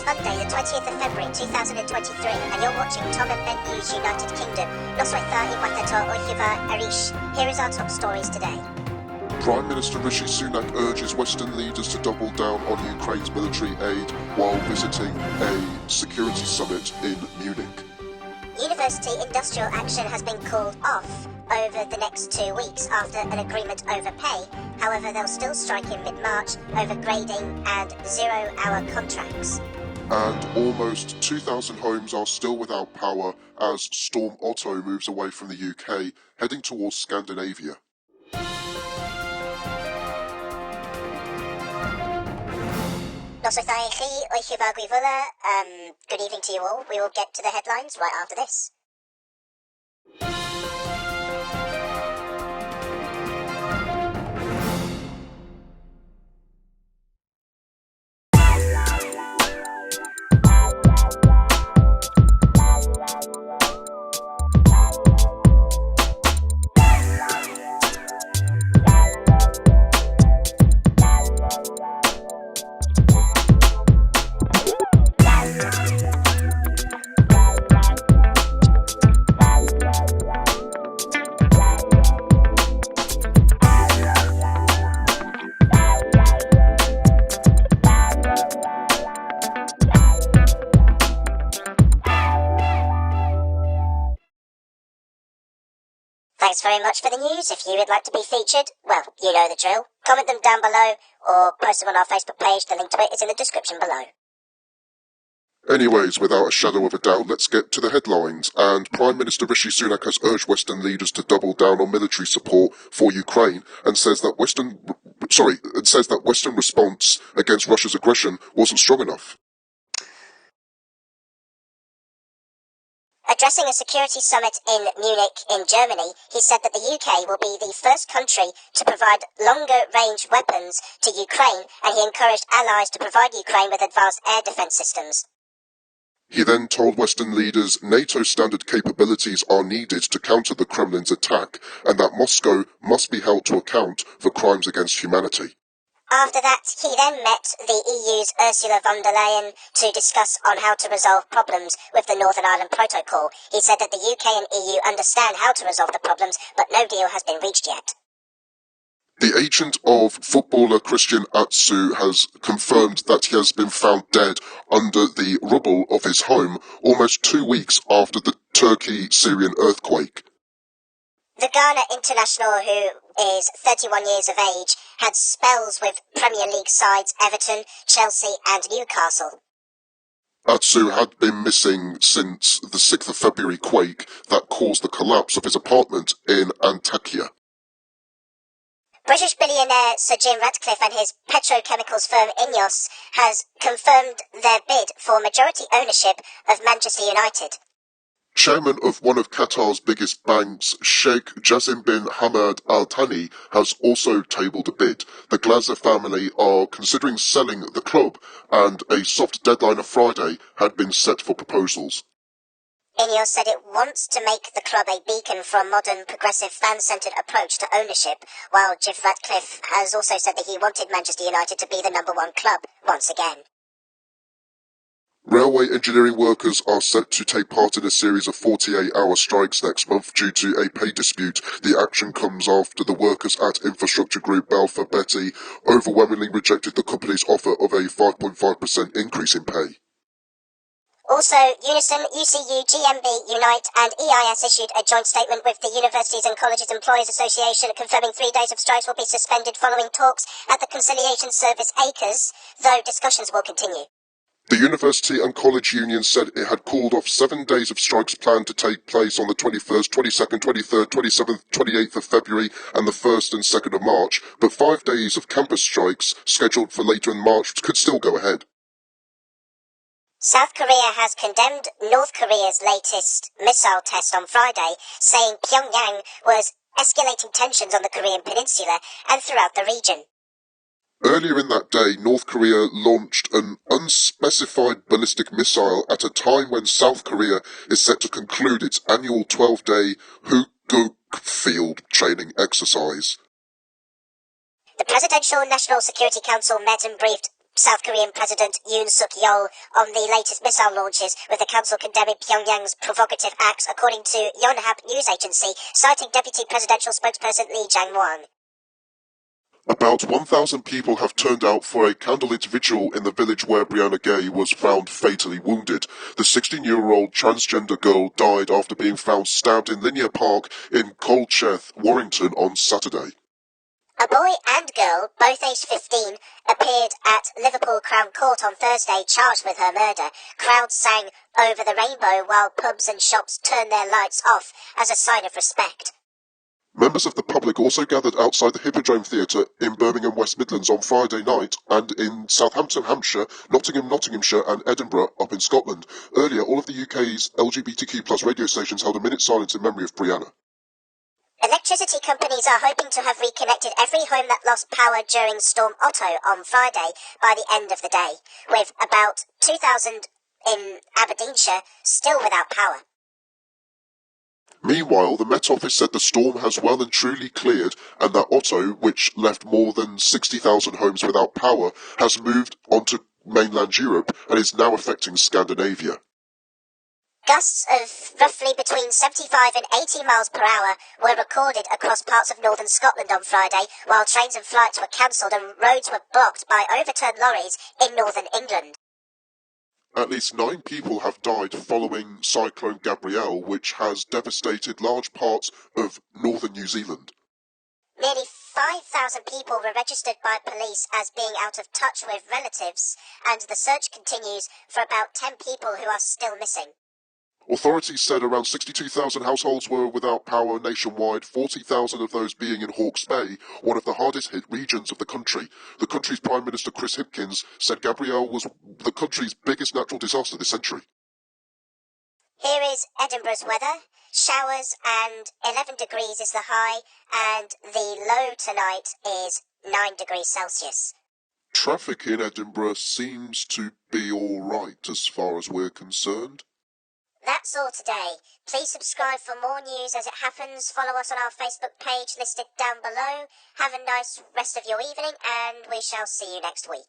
Monday, the 20th of February 2023, and you're watching Tom and Ben News United Kingdom. Here is our top stories today. Prime Minister Rishi Sunak urges Western leaders to double down on Ukraine's military aid while visiting a security summit in Munich. University industrial action has been called off over the next 2 weeks after an agreement over pay. However, they'll still strike in mid-March over grading and zero-hour contracts. And almost 2,000 homes are still without power as Storm Otto moves away from the UK, heading towards Scandinavia. Good evening to you all. We will get to the headlines right after this. Thanks very much for the news. If you would like to be featured, well, you know the drill. Comment them down below or post them on our Facebook page. The link to it is in the description below. Anyways, without a shadow of a doubt, let's get to the headlines. And Prime Minister Rishi Sunak has urged Western leaders to double down on military support for Ukraine and says that Western response against Russia's aggression wasn't strong enough. Addressing a security summit in Munich in Germany, he said that the UK will be the first country to provide longer-range weapons to Ukraine, and he encouraged allies to provide Ukraine with advanced air defence systems. He then told Western leaders NATO standard capabilities are needed to counter the Kremlin's attack, and that Moscow must be held to account for crimes against humanity. After that, he then met the EU's Ursula von der Leyen to discuss on how to resolve problems with the Northern Ireland Protocol. He said that the UK and EU understand how to resolve the problems, but no deal has been reached yet. The agent of footballer Christian Atsu has confirmed that he has been found dead under the rubble of his home almost 2 weeks after the Turkey-Syrian earthquake. The Ghana international, who is 31 years of age, had spells with Premier League sides Everton, Chelsea and Newcastle. Atsu had been missing since the 6th of February quake that caused the collapse of his apartment in Antakya. British billionaire Sir Jim Ratcliffe and his petrochemicals firm Ineos has confirmed their bid for majority ownership of Manchester United. Chairman of one of Qatar's biggest banks, Sheikh Jassim bin Hamad Al Thani, has also tabled a bid. The Glazer family are considering selling the club, and a soft deadline of Friday had been set for proposals. Ineos said it wants to make the club a beacon for a modern, progressive, fan-centred approach to ownership, while Jim Ratcliffe has also said that he wanted Manchester United to be the #1 club once again. Railway engineering workers are set to take part in a series of 48-hour strikes next month due to a pay dispute. The action comes after the workers at infrastructure group Balfour Beatty overwhelmingly rejected the company's offer of a 5.5% increase in pay. Also, Unison, UCU, GMB, Unite and EIS issued a joint statement with the Universities and Colleges Employers Association confirming 3 days of strikes will be suspended following talks at the Conciliation Service ACRES, though discussions will continue. The University and College Union said it had called off 7 days of strikes planned to take place on the 21st, 22nd, 23rd, 27th, 28th of February and the 1st and 2nd of March, but 5 days of campus strikes scheduled for later in March could still go ahead. South Korea has condemned North Korea's latest missile test on Friday, saying Pyongyang was escalating tensions on the Korean peninsula and throughout the region. Earlier in that day, North Korea launched an unspecified ballistic missile at a time when South Korea is set to conclude its annual 12-day Huguk field training exercise. The Presidential National Security Council met and briefed South Korean President Yoon Suk-yeol on the latest missile launches, with the council condemning Pyongyang's provocative acts, according to Yonhap news agency, citing Deputy Presidential Spokesperson Lee Jae-won. About 1,000 people have turned out for a candlelit vigil in the village where Brianna Gay was found fatally wounded. The 16-year-old transgender girl died after being found stabbed in Linear Park in Colchester, Warrington on Saturday. A boy and girl, both aged 15, appeared at Liverpool Crown Court on Thursday charged with her murder. Crowds sang Over the Rainbow while pubs and shops turned their lights off as a sign of respect. Members of the public also gathered outside the Hippodrome Theatre in Birmingham, West Midlands on Friday night, and in Southampton, Hampshire, Nottingham, Nottinghamshire and Edinburgh up in Scotland. Earlier, all of the UK's LGBTQ+ radio stations held a minute's silence in memory of Brianna. Electricity companies are hoping to have reconnected every home that lost power during Storm Otto on Friday by the end of the day, with about 2,000 in Aberdeenshire still without power. Meanwhile, the Met Office said the storm has well and truly cleared, and that Otto, which left more than 60,000 homes without power, has moved onto mainland Europe and is now affecting Scandinavia. Gusts of roughly between 75 and 80 miles per hour were recorded across parts of northern Scotland on Friday, while trains and flights were cancelled and roads were blocked by overturned lorries in northern England. At least 9 people have died following Cyclone Gabrielle, which has devastated large parts of northern New Zealand. Nearly 5,000 people were registered by police as being out of touch with relatives, and the search continues for about 10 people who are still missing. Authorities said around 62,000 households were without power nationwide, 40,000 of those being in Hawke's Bay, one of the hardest hit regions of the country. The country's Prime Minister Chris Hipkins said Gabrielle was the country's biggest natural disaster this century. Here is Edinburgh's weather. Showers and 11 degrees is the high, and the low tonight is 9 degrees Celsius. Traffic in Edinburgh seems to be all right as far as we're concerned. That's all today. Please subscribe for more news as it happens. Follow us on our Facebook page listed down below. Have a nice rest of your evening, and we shall see you next week.